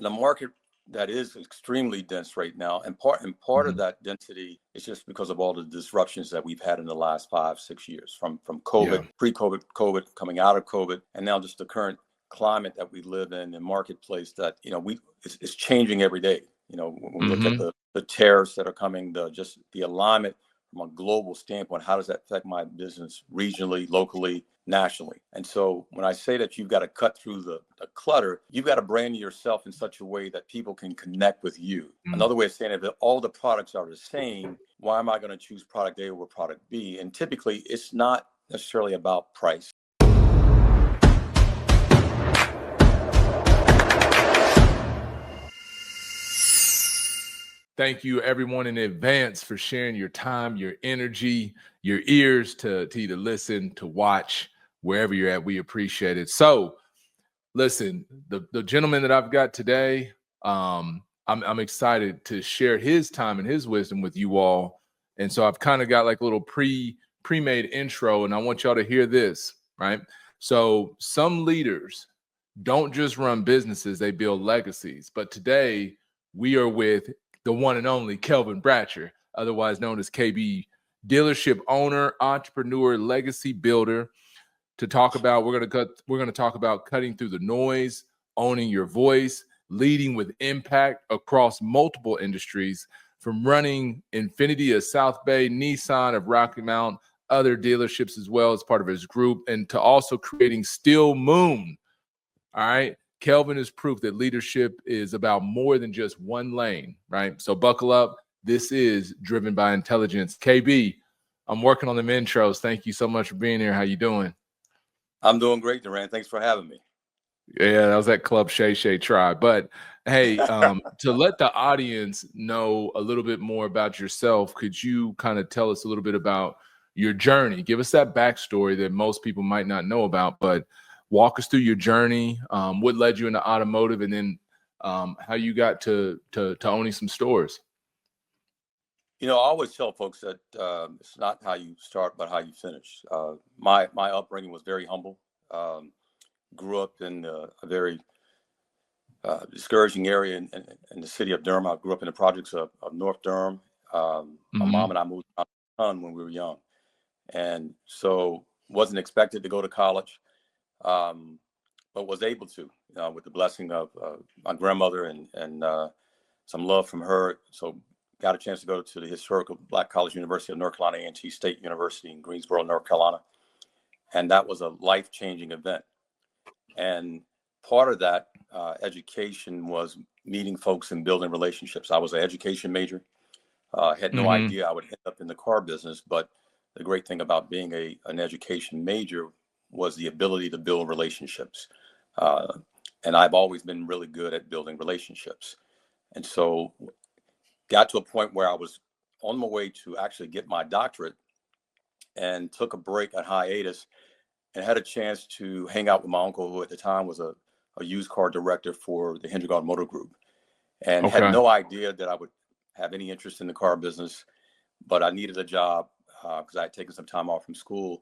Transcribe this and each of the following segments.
the market that is extremely dense right now, and part of that density is just because of all the disruptions that we've had in the last 5-6 years, from COVID, pre-COVID, COVID, coming out of COVID, and now just the current climate that we live in and marketplace that, it's changing every day. When we look at the tariffs that are coming, just the alignment from a global standpoint, how does that affect my business regionally, locally, nationally? And so when I say that you've got to cut through the clutter, you've got to brand yourself in such a way that people can connect with you. Another way of saying it, if all the products are the same, why am I going to choose product A over product B? And typically, it's not necessarily about price. Thank you, everyone, in advance for sharing your time, your energy, your ears to either listen, to watch, wherever you're at. We appreciate it. So, listen, the gentleman that I've got today, I'm excited to share his time and his wisdom with you all. And so I've kind of got like a little pre-made intro, and I want y'all to hear this, right? So some leaders don't just run businesses, they build legacies. But today we are with the one and only Kelvin Bratcher, otherwise known as KB, dealership owner, entrepreneur, legacy builder. To talk about, we're going to talk about cutting through the noise, owning your voice, leading with impact across multiple industries, from running Infiniti of South Bay, Nissan of Rocky Mount, other dealerships as well as part of his group, and to also creating Steel Moon. All right. Kelvin is proof that leadership is about more than just one lane, right? So buckle up. This is Driven by Intelligence. KB, I'm working on them intros. Thank you so much for being here. How you doing? I'm doing great, Durant. Thanks for having me. Yeah, that was that Club Shay Shay tribe. But hey, to let the audience know a little bit more about yourself, could you kind of tell us a little bit about your journey? Give us that backstory that most people might not know about, but walk us through your journey, what led you into automotive, and then how you got to owning some stores. I always tell folks that it's not how you start, but how you finish. My upbringing was very humble. Grew up in a very discouraging area in the city of Durham. I grew up in the projects of North Durham. My mom and I moved to Nissan when we were young. And so wasn't expected to go to college, but was able to, with the blessing of my grandmother and some love from her. So got a chance to go to the historical Black College University of North Carolina, A&T State University in Greensboro, North Carolina. And that was a life-changing event. And part of that education was meeting folks and building relationships. I was an education major. Had no idea I would end up in the car business, but the great thing about being an education major was the ability to build relationships. And I've always been really good at building relationships. And so got to a point where I was on my way to actually get my doctorate and took a break on hiatus and had a chance to hang out with my uncle, who at the time was a used car director for the Hendrick Automotive Group, and had no idea that I would have any interest in the car business, but I needed a job because I had taken some time off from school.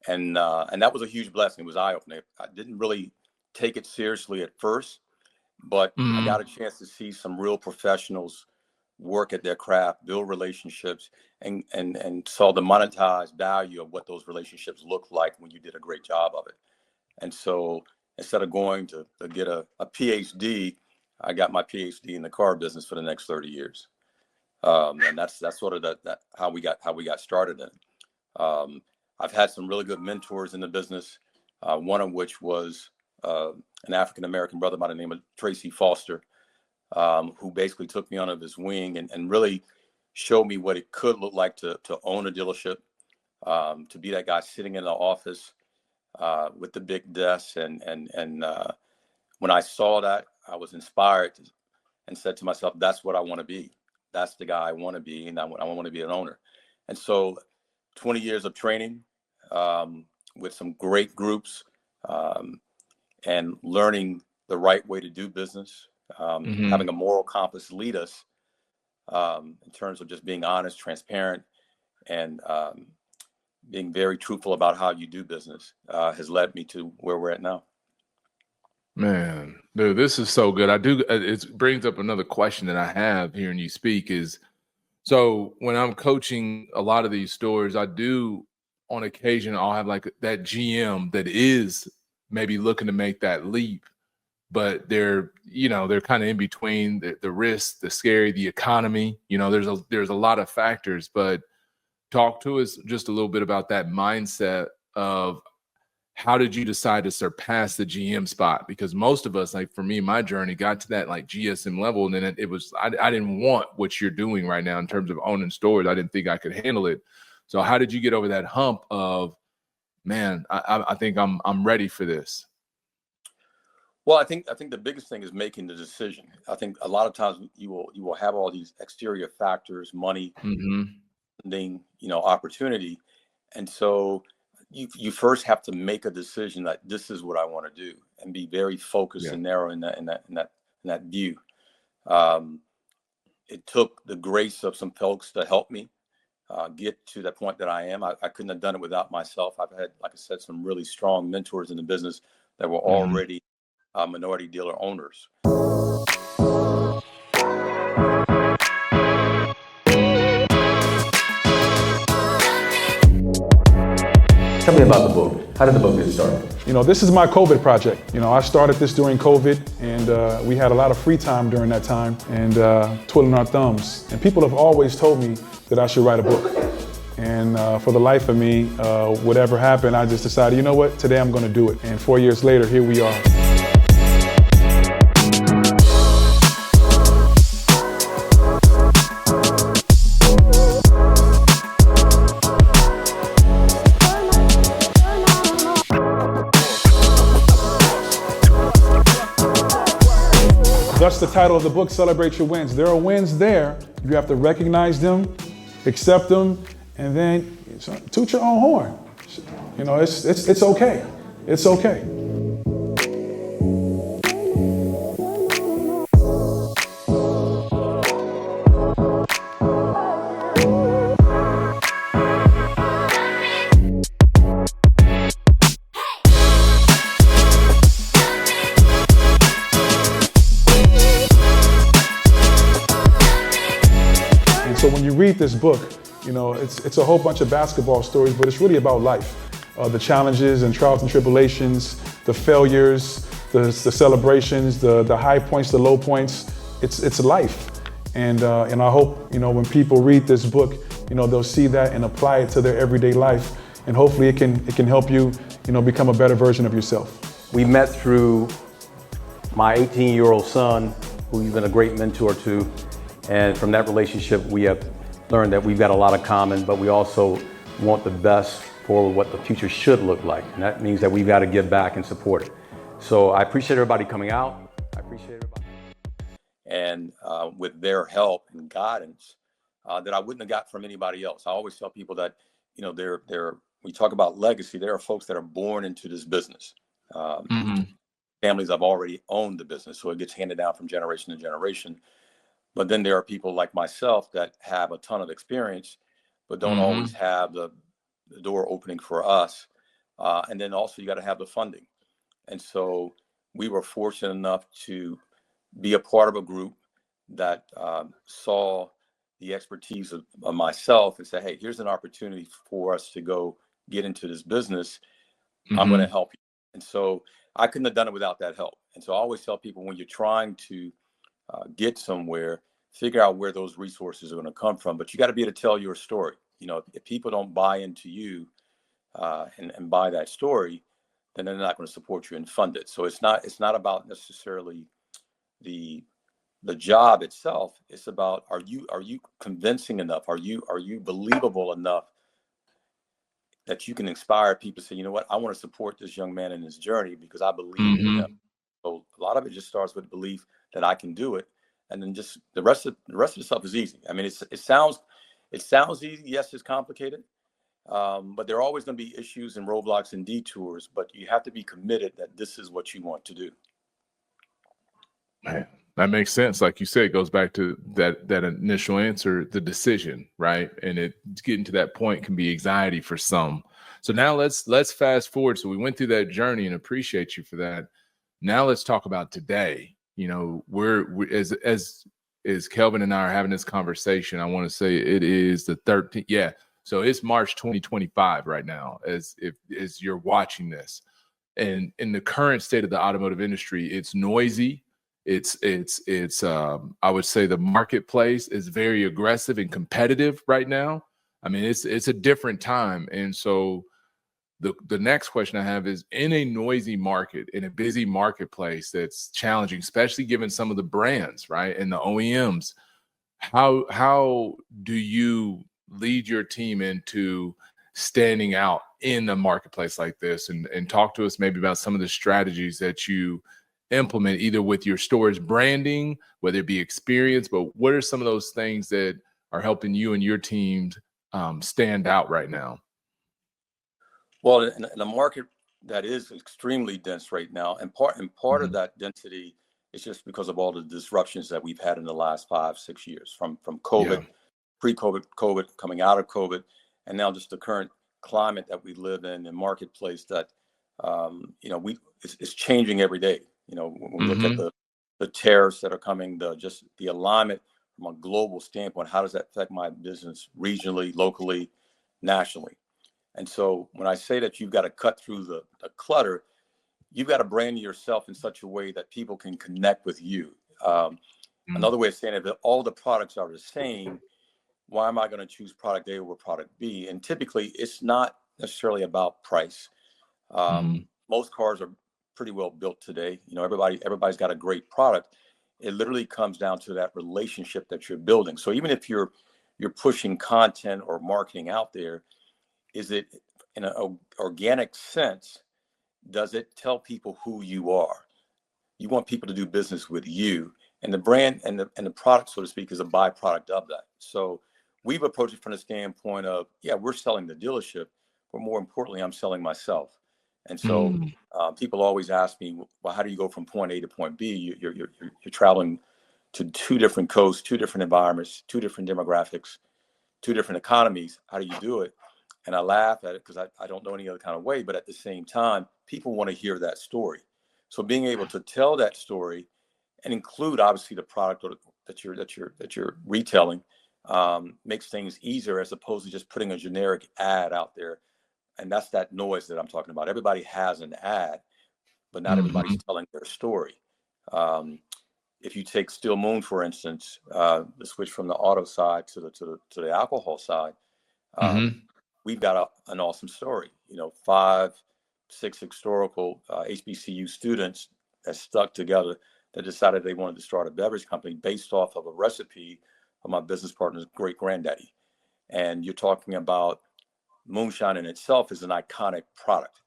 And that was a huge blessing. It was eye-opening. I didn't really take it seriously at first, but I got a chance to see some real professionals work at their craft, build relationships, and saw the monetized value of what those relationships look like when you did a great job of it. And so instead of going to get a PhD, I got my PhD in the car business for the next 30 years. And that's sort of that how we got started in it. I've had some really good mentors in the business, one of which was an African-American brother by the name of Tracy Foster, who basically took me under his wing and really showed me what it could look like to own a dealership, to be that guy sitting in the office with the big desk. And when I saw that, I was inspired and said to myself, that's what I want to be. That's the guy I want to be, and I want to be an owner. And so 20 years of training with some great groups and learning the right way to do business, having a moral compass lead us in terms of just being honest, transparent, and being very truthful about how you do business has led me to where we're at now. Man, dude, this is so good. It brings up another question that I have hearing you speak is, so when I'm coaching a lot of these stores, I do on occasion, I'll have like that GM that is maybe looking to make that leap, but they're kind of in between the risk, the scary, the economy, there's a lot of factors, but talk to us just a little bit about that mindset of how did you decide to surpass the GM spot? Because most of us, like for me, my journey got to that like GSM level. And then it was, I didn't want what you're doing right now in terms of owning stores. I didn't think I could handle it. So how did you get over that hump of, man, I think I'm ready for this? Well, I think the biggest thing is making the decision. I think a lot of times you will have all these exterior factors, money, funding, opportunity. And so you first have to make a decision that this is what I want to do, and be very focused and narrow in that view. It took the grace of some folks to help me get to that point that I am. I couldn't have done it without myself. I've had, like I said, some really strong mentors in the business that were already minority dealer owners. Tell me about the book. How did the book get started? This is my COVID project. I started this during COVID, and we had a lot of free time during that time, and twiddling our thumbs. And people have always told me that I should write a book. And for the life of me, whatever happened, I just decided, you know what, today I'm going to do it. And 4 years later, here we are. Thus the title of the book, Celebrate Your Wins. There are wins there. You have to recognize them, accept them, and then toot your own horn. It's okay. It's okay. So when you read this book, it's a whole bunch of basketball stories, but it's really about life. The challenges and trials and tribulations, the failures, the celebrations, the high points, the low points. It's life. And I hope, when people read this book, they'll see that and apply it to their everyday life. And hopefully it can help you, become a better version of yourself. We met through my 18-year-old son, who you've been a great mentor to. And from that relationship, we have learned that we've got a lot of common, but we also want the best for what the future should look like. And that means that we've got to give back and support it. So I appreciate everybody coming out. I appreciate everybody. And with their help and guidance that I wouldn't have got from anybody else. I always tell people that, we talk about legacy. There are folks that are born into this business. Families have already owned the business, so it gets handed down from generation to generation. But then there are people like myself that have a ton of experience, but don't always have the door opening for us. And then also you got to have the funding. And so we were fortunate enough to be a part of a group that saw the expertise of myself and say, hey, here's an opportunity for us to go get into this business. I'm going to help you. And so I couldn't have done it without that help. And so I always tell people, when you're trying to get somewhere, figure out where those resources are going to come from. But you got to be able to tell your story. If people don't buy into you and buy that story, then they're not going to support you and fund it. So it's not about necessarily the job itself. It's about, are you convincing enough? Are you believable enough that you can inspire people to say, you know what, I want to support this young man in his journey because I believe in him. So a lot of it just starts with belief that I can do it, and then just the rest of the stuff is easy. I mean, it sounds easy. Yes, it's complicated, but there are always going to be issues and roadblocks and detours. But you have to be committed that this is what you want to do. Man, that makes sense. Like you said, it goes back to that initial answer, the decision, right? And getting to that point can be anxiety for some. So now let's fast forward. So we went through that journey, and appreciate you for that. Now let's talk about today. You know, we're as Kelvin and I are having this conversation, I want to say it is the 13th. Yeah. So it's March 2025 right now, as you're watching this. And in the current state of the automotive industry, it's noisy. It's I would say the marketplace is very aggressive and competitive right now. I mean, it's a different time. And so the next question I have is, in a noisy market, in a busy marketplace that's challenging, especially given some of the brands, right, and the OEMs, how do you lead your team into standing out in a marketplace like this? And talk to us maybe about some of the strategies that you implement, either with your store's branding, whether it be experience, but what are some of those things that are helping you and your team stand out right now? Well, in a market that is extremely dense right now, and part of that density is just because of all the disruptions that we've had in the last 5-6 years, from COVID, pre-COVID, COVID, coming out of COVID, and now just the current climate that we live in and marketplace that it's changing every day. You know, when we look at the tariffs that are coming, just the alignment from a global standpoint, how does that affect my business regionally, locally, nationally? And so when I say that you've got to cut through the clutter, you've got to brand yourself in such a way that people can connect with you. Another way of saying it, if all the products are the same, why am I going to choose product A over product B? And typically, it's not necessarily about price. Most cars are pretty well built today. You know, everybody's got a great product. It literally comes down to that relationship that you're building. So even if you're pushing content or marketing out there, is it in an organic sense? Does it tell people who you are? You want people to do business with you, and the brand and the product, so to speak, is a byproduct of that. So we've approached it from the standpoint of, yeah, we're selling the dealership, but more importantly, I'm selling myself. And so people always ask me, well, how do you go from point A to point B? You're traveling to 2 different coasts, 2 different environments, 2 different demographics, 2 different economies. How do you do it? And I laugh at it because I don't know any other kind of way, but at the same time, people want to hear that story. So being able to tell that story and include obviously the product that you're retailing makes things easier, as opposed to just putting a generic ad out there. And that's that noise that I'm talking about. Everybody has an ad, but not everybody's telling their story. If you take Steel Moon, for instance, the switch from the auto side to the alcohol side, we've got an awesome story. You know, 5-6 historical HBCU students that stuck together, that decided they wanted to start a beverage company based off of a recipe of my business partner's great granddaddy. And you're talking about moonshine in itself is an iconic product.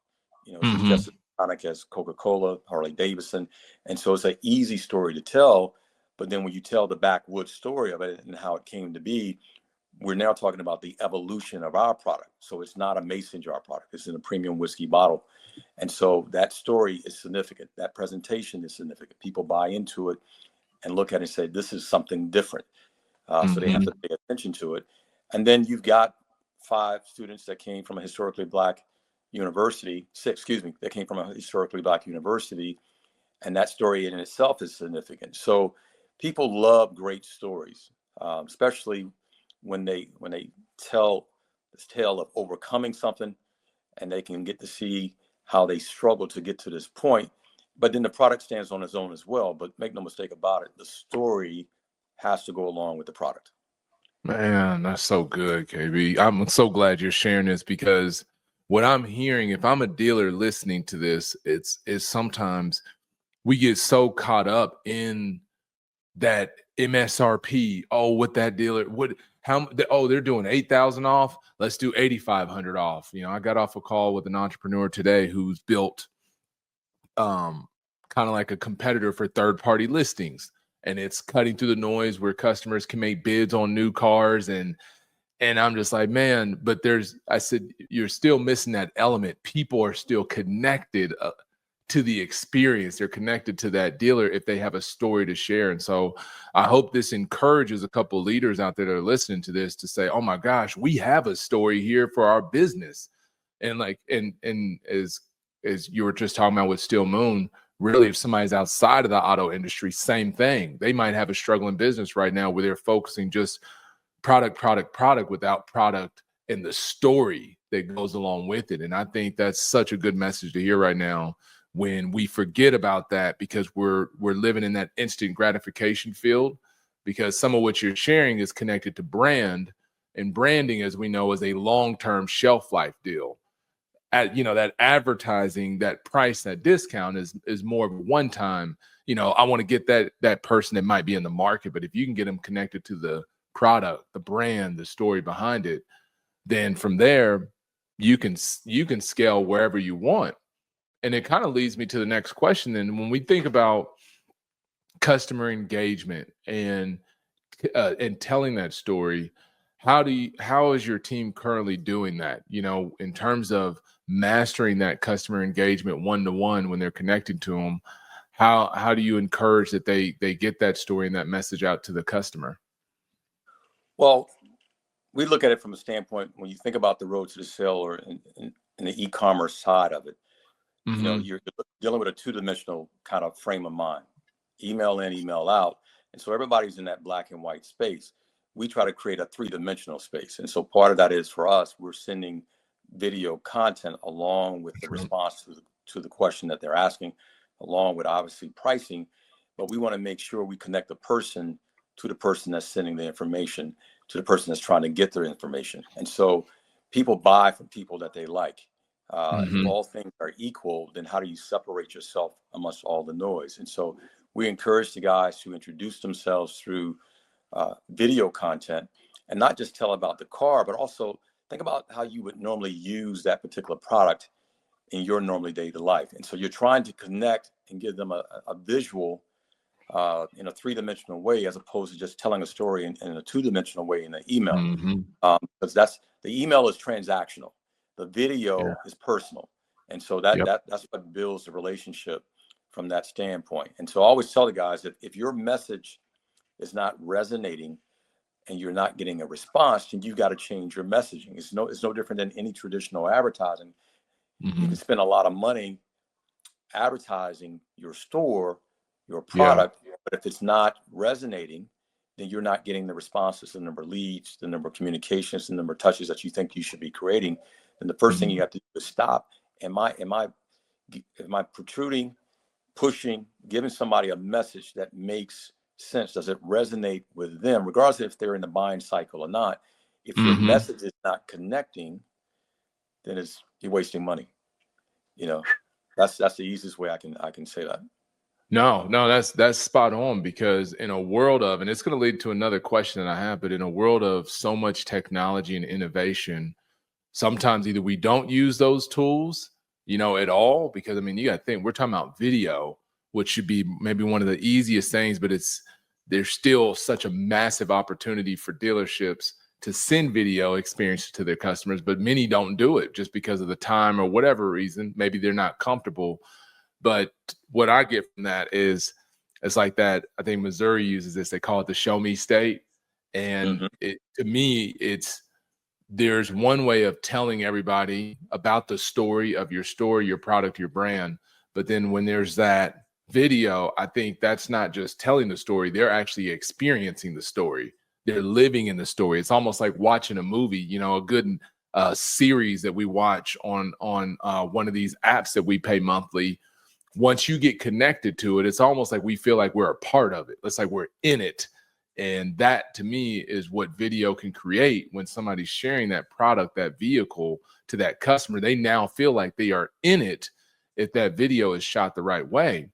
You know, it's just as iconic as Coca-Cola, Harley Davidson. And so it's an easy story to tell. But then when you tell the backwoods story of it and how it came to be, we're now talking about the evolution of our product. So it's not a mason jar product. It's in a premium whiskey bottle. And so that story is significant. That presentation is significant. People buy into it and look at it and say, this is something different. So they have to pay attention to it. And then you've got 5 students that came from a historically Black university, 6, excuse me, that came from a historically Black university. And that story in itself is significant. So people love great stories, especially when they tell this tale of overcoming something, and they can get to see how they struggle to get to this point. But then the product stands on its own as well. But make no mistake about it, the story has to go along with the product. Man, that's so good, KB. I'm so glad you're sharing this, because what I'm hearing, if I'm a dealer listening to this, it's sometimes we get so caught up in that MSRP. Oh, what that dealer they're doing 8,000 off. Let's do 8,500 off. You know, I got off a call with an entrepreneur today who's built kind of like a competitor for third-party listings, and it's cutting through the noise where customers can make bids on new cars. And I'm just like, man, but I said, you're still missing that element. People are still connected to the experience. They're connected to that dealer if they have a story to share. And so I hope this encourages a couple of leaders out there that are listening to this to say, oh my gosh, we have a story here for our business. And like, and as you were just talking about with Steel Moon, really, if somebody's outside of the auto industry, same thing. They might have a struggling business right now where they're focusing just product, product, product without product and the story that goes along with it. And I think that's such a good message to hear right now when we forget about that, because we're living in that instant gratification field, because some of what you're sharing is connected to brand, and branding, as we know, is a long-term shelf life deal. That advertising, that price, that discount is more of a one-time, I want to get that person that might be in the market. But if you can get them connected to the product, the brand, the story behind it, then from there you can scale wherever you want. And it kind of leads me to the next question. Then when we think about customer engagement and telling that story, how is your team currently doing that, in terms of mastering that customer engagement one-to-one when they're connecting to them? How do you encourage that they get that story and that message out to the customer? Well, we look at it from a standpoint, when you think about the road to the sale, or in the e-commerce side of it, you're dealing with a two-dimensional kind of frame of mind, email in, email out. And so everybody's in that black and white space. We try to create a three-dimensional space. And so part of that is, for us, we're sending video content along with the response to the question that they're asking, along with obviously pricing. But we want to make sure we connect the person to the person that's sending the information, to the person that's trying to get their information. And so people buy from people that they like. If all things are equal, then how do you separate yourself amongst all the noise? And so we encourage the guys to introduce themselves through video content, and not just tell about the car, but also think about how you would normally use that particular product in your normally daily life. And so you're trying to connect and give them a visual in a three-dimensional way, as opposed to just telling a story in a two-dimensional way in an email. Because the email is transactional, the video is personal, and so that's what builds the relationship from that standpoint. And so I always tell the guys that if your message is not resonating and you're not getting a response, then you got to change your messaging. It's no different than any traditional advertising. You can spend a lot of money advertising your store, your product, but if it's not resonating, then you're not getting the responses, the number of leads, the number of communications, the number of touches that you think you should be creating. Then the first thing you have to do is stop. Am I protruding, pushing, giving somebody a message that makes sense? Does it resonate with them, regardless if they're in the buying cycle or not? If your message is not connecting, then you're wasting money. That's the easiest way I can say that. No, that's spot on, because in a world of, and it's going to lead to another question that I have, but in a world of so much technology and innovation, sometimes either we don't use those tools, at all, because you got to think, we're talking about video, which should be maybe one of the easiest things, but there's still such a massive opportunity for dealerships to send video experiences to their customers, but many don't do it just because of the time or whatever reason. Maybe they're not comfortable. But what I get from that is, it's like that. I think Missouri uses this. They call it the show me state. And to me, there's one way of telling everybody about the story of your store, your product, your brand. But then when there's that video, I think that's not just telling the story. They're actually experiencing the story. They're living in the story. It's almost like watching a movie, a good series that we watch on one of these apps that we pay monthly. Once you get connected to it, it's almost like we feel like we're a part of it. It's like we're in it. And that, to me, is what video can create. When somebody's sharing that product, that vehicle, to that customer, they now feel like they are in it if that video is shot the right way.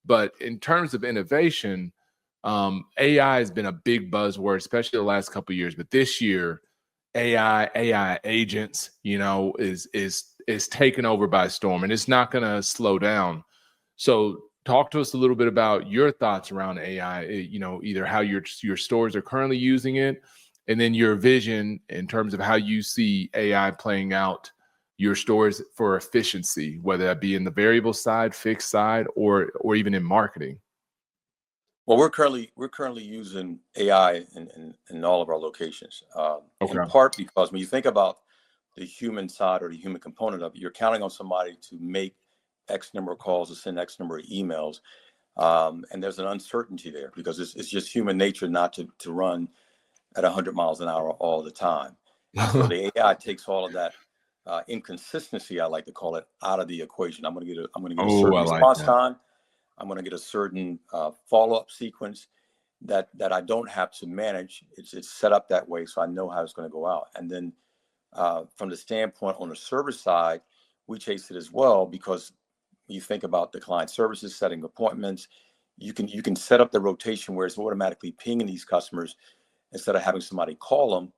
But in terms of innovation, AI has been a big buzzword, especially the last couple of years. But this year, AI agents, is taken over by storm, and it's not going to slow down. So talk to us a little bit about your thoughts around AI, either how your stores are currently using it, and then your vision in terms of how you see AI playing out your stores for efficiency, whether that be in the variable side, fixed side, or even in marketing. Well, we're currently using AI in all of our locations, in part because when you think about the human side or the human component of it, you're counting on somebody to make X number of calls or send X number of emails. And there's an uncertainty there because it's just human nature not to run at 100 miles an hour all the time. And so the AI takes all of that inconsistency, I like to call it, out of the equation. I'm going to get a certain I like response that. time. I'm going to get a certain follow-up sequence that I don't have to manage. It's set up that way, so I know how it's going to go out. And then from the standpoint on the service side, we chase it as well, because you think about the client services, setting appointments, you can set up the rotation where it's automatically pinging these customers instead of having somebody call them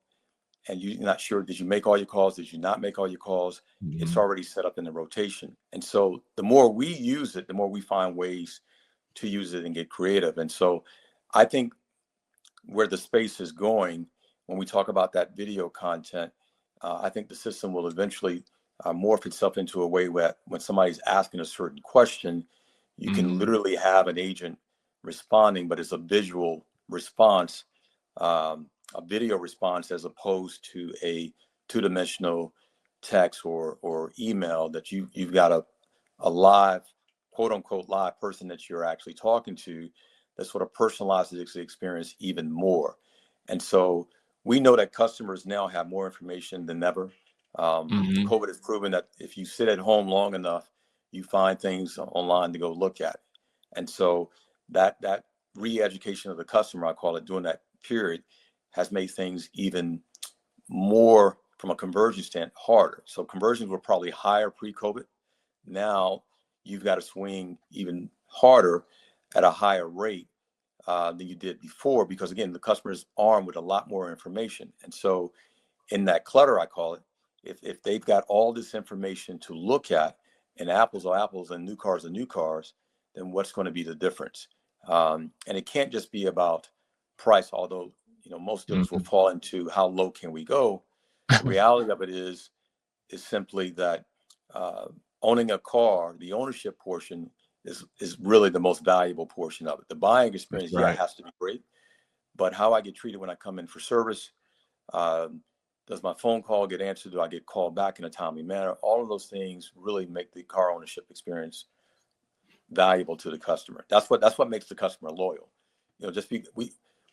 and you're not sure, did you make all your calls? Did you not make all your calls? Mm-hmm. It's already set up in the rotation. And so the more we use it, the more we find ways to use it and get creative. And so I think where the space is going, when we talk about that video content, I think the system will eventually morph itself into a way where when somebody's asking a certain question, you can literally have an agent responding, but it's a visual response, a video response, as opposed to a two-dimensional text or email that you've got a live, quote unquote, live person that you're actually talking to that sort of personalizes the experience even more. And so we know that customers now have more information than ever. COVID has proven that if you sit at home long enough, you find things online to go look at. And so that re-education of the customer, I call it, during that period, has made things even more, from a conversion stand, harder. So conversions were probably higher pre-COVID. Now you've got to swing even harder at a higher rate than you did before, because again, the customer is armed with a lot more information. And so in that clutter, I call it, if they've got all this information to look at, and apples are apples and new cars are new cars, then what's going to be the difference? And it can't just be about price, although most dealers will fall into how low can we go. The reality of it is simply that owning a car, the ownership portion is really the most valuable portion of it. The buying experience, right, it has to be great, but how I get treated when I come in for service, does my phone call get answered? Do I get called back in a timely manner? All of those things really make the car ownership experience valuable to the customer. That's what makes the customer loyal.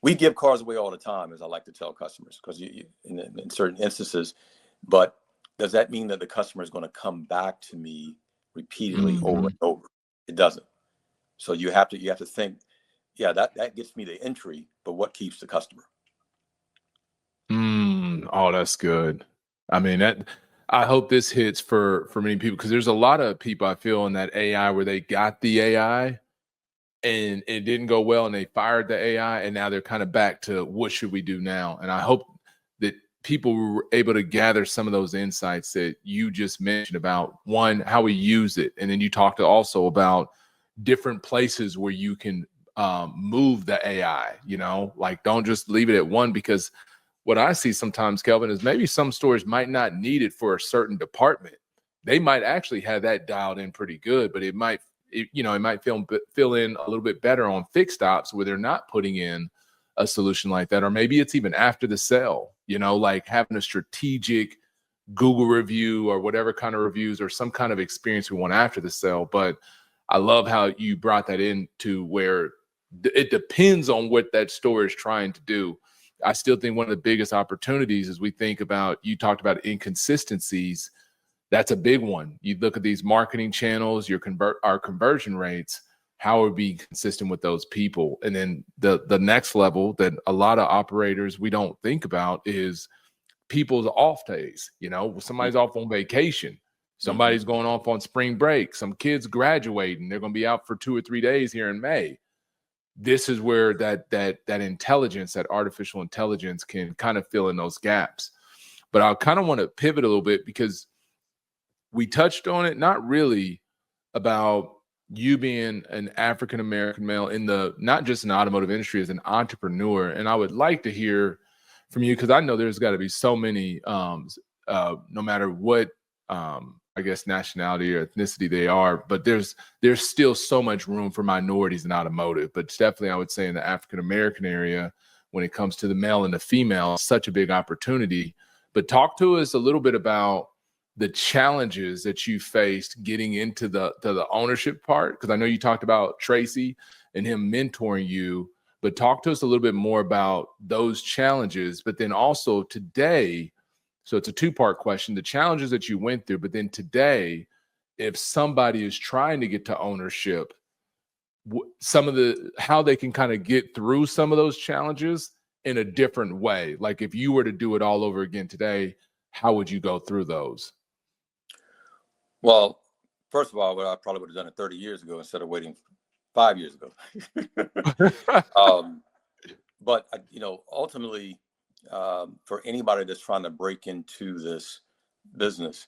We give cars away all the time, as I like to tell customers, because in certain instances, but does that mean that the customer is going to come back to me repeatedly over and over? It doesn't. So you have to think, that gets me the entry, but what keeps the customer? Oh, that's good. I mean, I hope this hits for many people, because there's a lot of people I feel in that AI where they got the AI and it didn't go well and they fired the AI and now they're kind of back to what should we do now? And I hope that people were able to gather some of those insights that you just mentioned about, one, how we use it. And then you talked also about different places where you can move the AI, like don't just leave it at one, because what I see sometimes, Kelvin, is maybe some stores might not need it for a certain department. They might actually have that dialed in pretty good, but it might fill in a little bit better on fixed ops where they're not putting in a solution like that. Or maybe it's even after the sale, like having a strategic Google review or whatever kind of reviews or some kind of experience we want after the sale. But I love how you brought that into where it depends on what that store is trying to do. I still think one of the biggest opportunities as we think about, you talked about inconsistencies. That's a big one. You look at these marketing channels, our conversion rates, how are we being consistent with those people? And then the next level that a lot of operators we don't think about is people's off days. Somebody's off on vacation. Somebody's going off on spring break. Some kids graduating. They're going to be out for 2 or 3 days here in May. This is where that intelligence, that artificial intelligence, can kind of fill in those gaps. But I kind of want to pivot a little bit, because we touched on it, not really about you being an African-American male in not just in the automotive industry, as an entrepreneur. And I would like to hear from you, because I know there's got to be so many, no matter what, I guess, nationality or ethnicity they are, but there's still so much room for minorities in automotive. But definitely, I would say in the African-American area, when it comes to the male and the female, such a big opportunity. But talk to us a little bit about the challenges that you faced getting into the ownership part, because I know you talked about Tracy and him mentoring you, but talk to us a little bit more about those challenges. But then also today, so it's a two-part question: the challenges that you went through, but then today, if somebody is trying to get to ownership, some of how they can kind of get through some of those challenges in a different way. Like if you were to do it all over again today, how would you go through those? Well, first of all, I probably would have done it 30 years ago instead of waiting 5 years ago. But ultimately, for anybody that's trying to break into this business,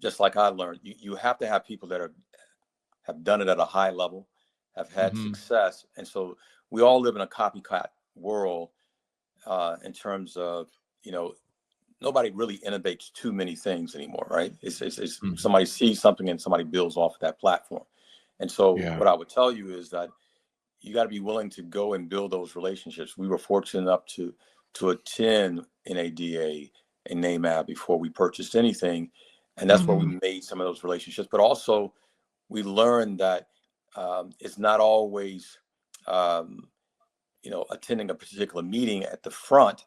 just like I learned, you have to have people that have done it at a high level, have had success. And so we all live in a copycat world in terms of, nobody really innovates too many things anymore, right? It's somebody sees something and somebody builds off of that platform. And so what I would tell you is that you got to be willing to go and build those relationships. We were fortunate enough to attend NADA and NAMAB before we purchased anything. And that's where we made some of those relationships. But also we learned that it's not always, attending a particular meeting at the front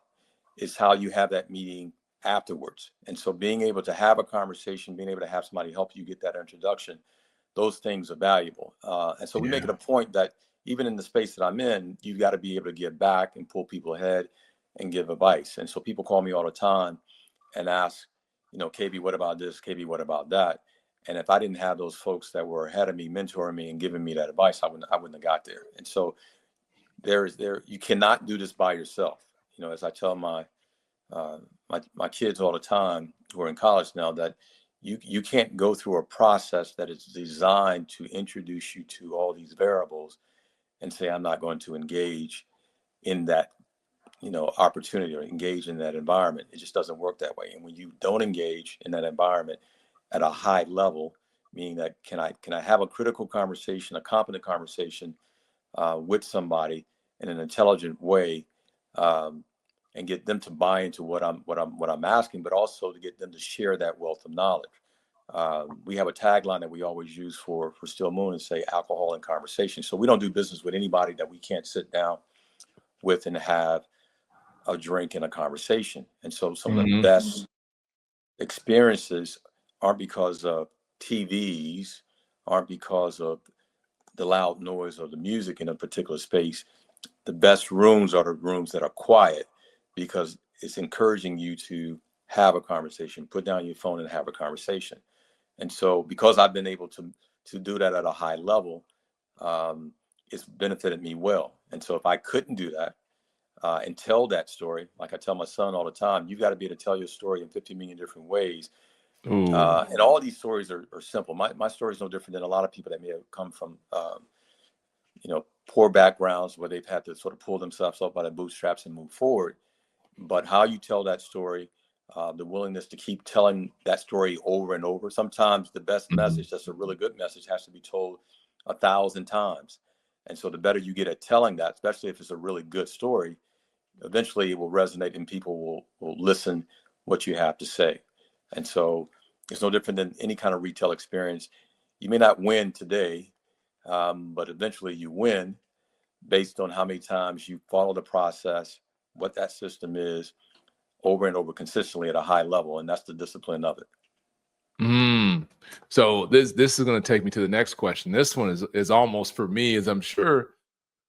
is how you have that meeting afterwards. And so being able to have a conversation, being able to have somebody help you get that introduction, those things are valuable. And so we make it a point that even in the space that I'm in, you've got to be able to give back and pull people ahead and give advice. And so people call me all the time and ask, KB, what about this? KB, what about that? And if I didn't have those folks that were ahead of me, mentoring me and giving me that advice, I wouldn't have got there. And so you cannot do this by yourself. As I tell my kids all the time who are in college now, that you can't go through a process that is designed to introduce you to all these variables and say, I'm not going to engage in that, opportunity or engage in that environment. It just doesn't work that way. And when you don't engage in that environment at a high level, meaning that can I have a critical conversation, a competent conversation with somebody in an intelligent way, and get them to buy into what I'm asking, but also to get them to share that wealth of knowledge. We have a tagline that we always use for Still Moon and say alcohol and conversation. So we don't do business with anybody that we can't sit down with and have a drink and a conversation. And so some of the best experiences aren't because of TVs, aren't because of the loud noise or the music in a particular space. The best rooms are the rooms that are quiet, because it's encouraging you to have a conversation, put down your phone and have a conversation. And so because I've been able to do that at a high level, it's benefited me well. And so if I couldn't do that and tell that story, like I tell my son all the time, you've got to be able to tell your story in 50 million different ways. And all these stories are simple. My story is no different than a lot of people that may have come from, poor backgrounds where they've had to sort of pull themselves up by the bootstraps and move forward. But how you tell that story, the willingness to keep telling that story over and over. Sometimes the best message, that's a really good message, has to be told 1,000 times. And so the better you get at telling that, especially if it's a really good story, eventually it will resonate and people will listen what you have to say. And so it's no different than any kind of retail experience. You may not win today, but eventually you win based on how many times you follow the process, what that system is, over and over consistently at a high level. And that's the discipline of it. So this is going to take me to the next question. This one is almost for me, as I'm sure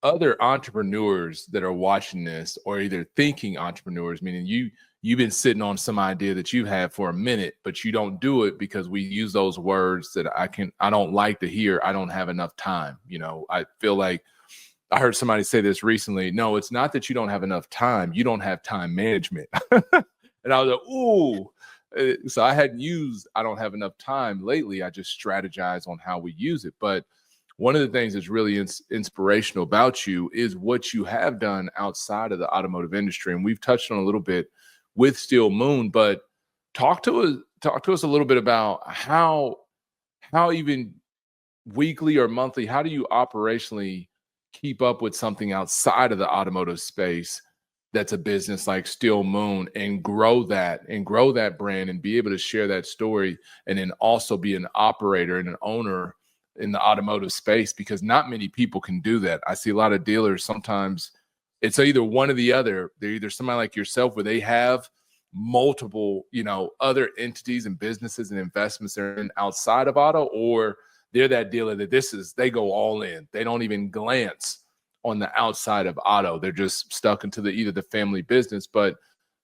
other entrepreneurs that are watching this, or either thinking entrepreneurs, meaning you've been sitting on some idea that you have for a minute, but you don't do it because we use those words that I don't like to hear. I don't have enough time. I feel like I heard somebody say this recently. No, it's not that you don't have enough time. You don't have time management. And I was like, ooh. So I hadn't used I don't have enough time lately. I just strategize on how we use it. But one of the things that's really inspirational about you is what you have done outside of the automotive industry. And we've touched on a little bit with Still Moon, but talk to us a little bit about how even weekly or monthly, how do you operationally keep up with something outside of the automotive space that's a business like Steel Moon and grow that brand and be able to share that story, and then also be an operator and an owner in the automotive space, because not many people can do that. I see a lot of dealers, sometimes it's either one or the other. They're either somebody like yourself where they have multiple, other entities and businesses and investments that are in outside of auto, or they're that dealer that they go all in. They don't even glance on the outside of auto. They're just stuck into either the family business. But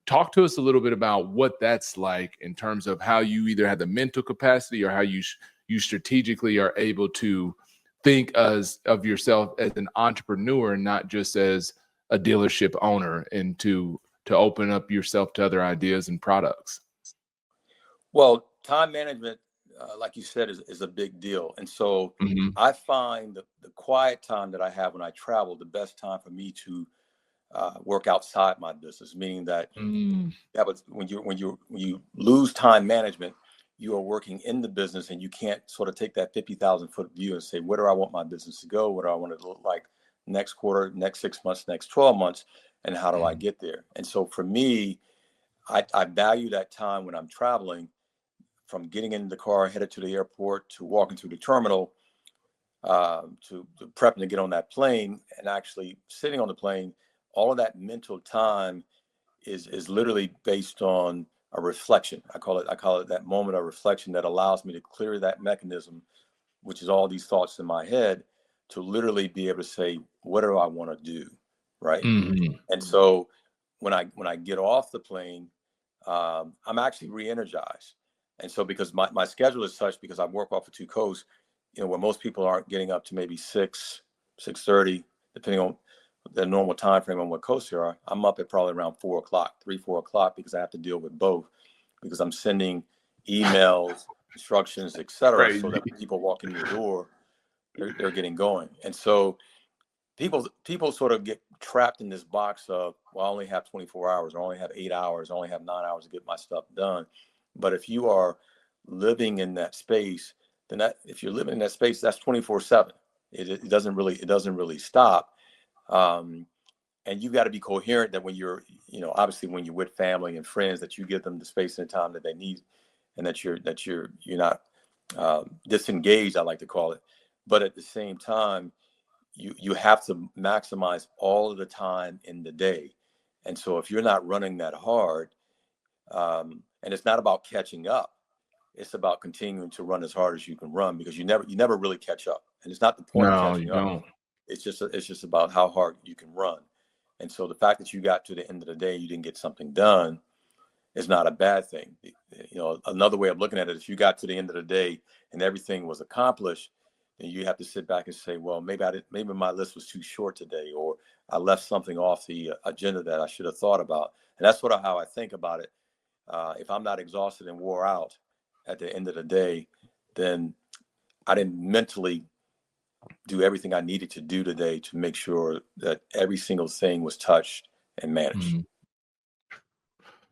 talk to us a little bit about what that's like in terms of how you either have the mental capacity or how you strategically are able to think of yourself as an entrepreneur and not just as a dealership owner, and to open up yourself to other ideas and products. Well, time management, like you said, is a big deal. And so I find the quiet time that I have when I travel, the best time for me to work outside my business, meaning that when you lose time management, you are working in the business and you can't sort of take that 50,000 foot view and say, where do I want my business to go? What do I want it to look like next quarter, next 6 months, next 12 months? And how do I get there? And so for me, I value that time when I'm traveling, from getting in the car, headed to the airport, to walking through the terminal, to prepping to get on that plane, and actually sitting on the plane. All of that mental time is literally based on a reflection. I call it that moment of reflection that allows me to clear that mechanism, which is all these thoughts in my head, to literally be able to say, what do I want to do? Right. And so when I get off the plane, I'm actually re-energized. And so because my schedule is such, because I work off of two coasts, where most people aren't getting up to maybe 6:30, depending on the normal time frame on what coast you are, I'm up at probably around 4 o'clock, 4 o'clock, because I have to deal with both, because I'm sending emails, instructions, etc., so that when people walk in your door, they're getting going. And so people sort of get trapped in this box of, well, I only have 24 hours, or I only have 8 hours, I only have 9 hours to get my stuff done. But if you are living in that space, then if you're living in that space, that's 24/7. It doesn't really stop. And you got to be coherent that when you're, obviously when you're with family and friends, that you give them the space and time that they need, and that you're not disengaged, I like to call it. But at the same time, you have to maximize all of the time in the day. And so if you're not running that hard, and it's not about catching up, it's about continuing to run as hard as you can run, because you never really catch up. And it's not the point of catching up. It's just about how hard you can run. And so the fact that you got to the end of the day, you didn't get something done, is not a bad thing. Another way of looking at it, if you got to the end of the day and everything was accomplished, then you have to sit back and say, well, maybe my list was too short today, or I left something off the agenda that I should have thought about. And that's sort of how I think about it. If I'm not exhausted and wore out at the end of the day, then I didn't mentally do everything I needed to do today to make sure that every single thing was touched and managed.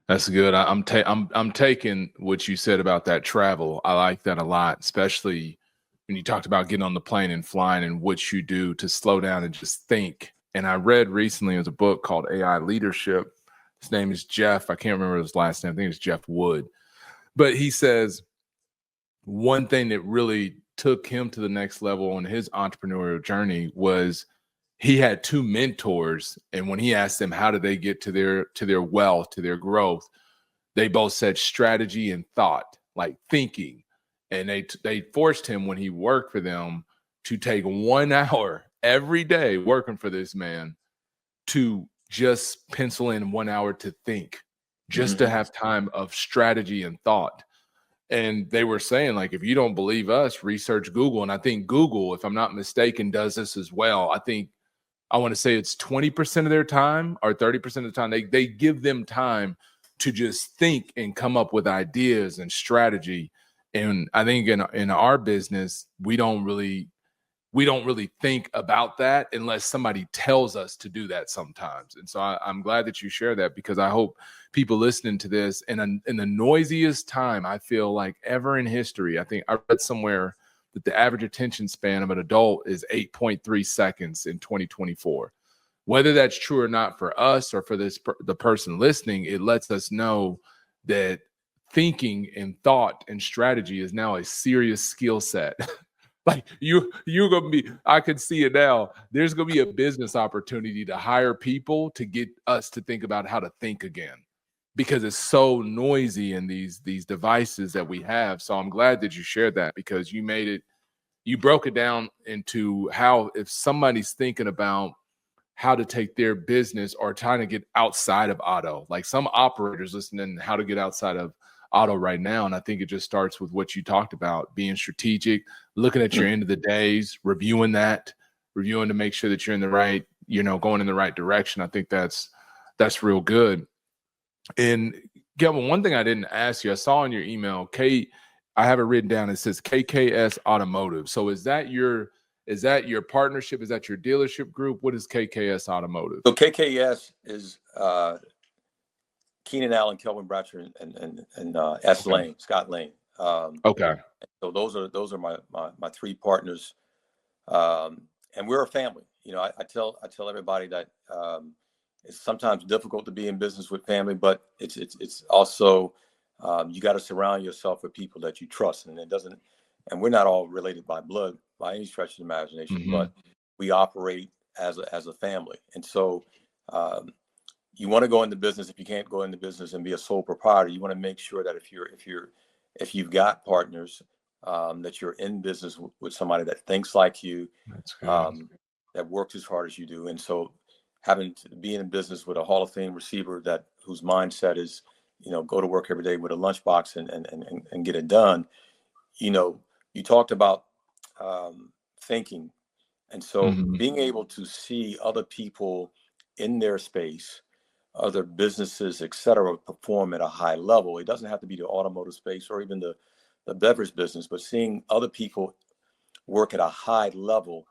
That's good. I'm taking what you said about that travel. I like that a lot, especially when you talked about getting on the plane and flying, and what you do to slow down and just think. And I read recently, it was a book called AI Leadership. His name is Jeff. I can't remember his last name. I think it's Jeff Wood. But he says one thing that really took him to the next level on his entrepreneurial journey was he had two mentors. And when he asked them, how did they get to their wealth, to their growth, they both said strategy and thought, like thinking. And they forced him, when he worked for them, to take 1 hour every day working for this man, to just pencil in 1 hour to think, just to have time of strategy and thought. And they were saying, like, if you don't believe us, research Google. And I think Google, if I'm not mistaken, does this as well. I want to say it's 20% of their time or 30% of the time. They give them time to just think and come up with ideas and strategy. And I think in our business, we don't really think about that unless somebody tells us to do that sometimes. And so I'm glad that you share that, because I hope people listening to this in the noisiest time, I feel like, ever in history. I think I read somewhere that the average attention span of an adult is 8.3 seconds in 2024, Whether that's true or not for us or for the person listening, it lets us know that thinking and thought and strategy is now a serious skill set. Like you're gonna be, I can see it now. There's gonna be a business opportunity to hire people to get us to think about how to think again, because it's so noisy in these devices that we have. So I'm glad that you shared that, because you broke it down into how, if somebody's thinking about how to take their business or trying to get outside of auto, like some operators listening how to get outside of auto right now. And I think it just starts with what you talked about, being strategic, looking at your end of the days, reviewing to make sure that you're in the right, going in the right direction. I think that's real good. And Kelvin, one thing I didn't ask you, I saw in your email, I have it written down. It says KKS Automotive. So is that your partnership? Is that your dealership group? What is KKS Automotive? So KKS is Keenan Allen, Kelvin Bratcher, and S. Okay. Lane, Scott Lane. Okay. So those are my three partners, and we're a family. I tell everybody that it's sometimes difficult to be in business with family, but it's also you got to surround yourself with people that you trust, and we're not all related by blood by any stretch of the imagination, but we operate as a family, and so. You want to go into business. If you can't go into business and be a sole proprietor, you want to make sure that if you've got partners, that you're in business with somebody that thinks like you, that works as hard as you do. And so having to be in business with a Hall of Fame receiver whose mindset is, go to work every day with a lunchbox and get it done. You talked about thinking. And so being able to see other people in their space, other businesses, et cetera, perform at a high level. It doesn't have to be the automotive space or even the beverage business, but seeing other people work at a high level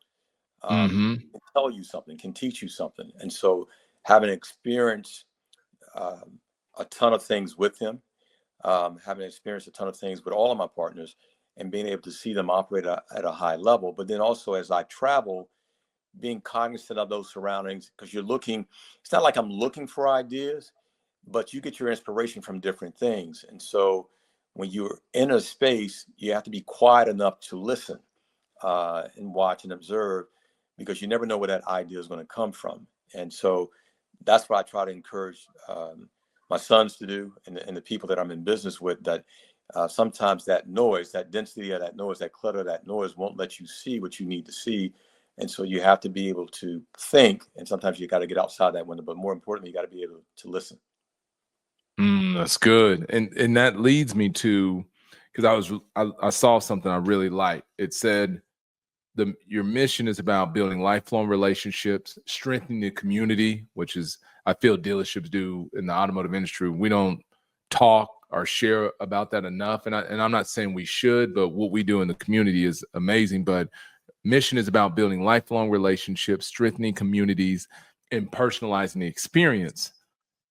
can tell you something, can teach you something. And so having experienced a ton of things with him, having experienced a ton of things with all of my partners, and being able to see them operate at a high level. But then also as I travel, being cognizant of those surroundings, because it's not like I'm looking for ideas, but you get your inspiration from different things. And so when you're in a space, you have to be quiet enough to listen and watch and observe, because you never know where that idea is going to come from. And so that's what I try to encourage my sons to do, and the people that I'm in business with, that sometimes that noise, that density of that noise, that clutter of that noise won't let you see what you need to see. And so you have to be able to think, and sometimes you got to get outside that window, but more importantly, you got to be able to listen. That's good. And that leads me to, because I saw something I really liked. It said your mission is about building lifelong relationships, strengthening the community, which is, I feel dealerships do in the automotive industry. We don't talk or share about that enough. And I'm not saying we should, but what we do in the community is amazing. But mission is about building lifelong relationships, strengthening communities, and personalizing the experience.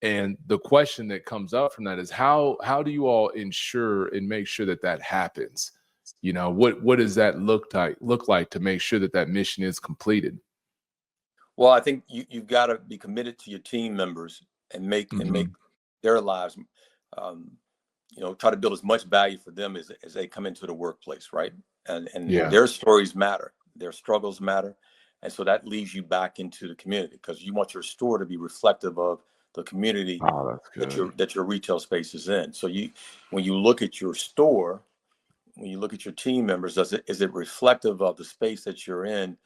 And the question that comes up from that is how do you all ensure and make sure that happens? What does that look like to make sure that mission is completed? Well, I think you've got to be committed to your team members and make their lives, try to build as much value for them as they come into the workplace, right? And their stories matter, their struggles matter. And so that leads you back into the community, because you want your store to be reflective of the community that your retail space is in. So when you look at your store, when you look at your team members, is it reflective of the space that you're in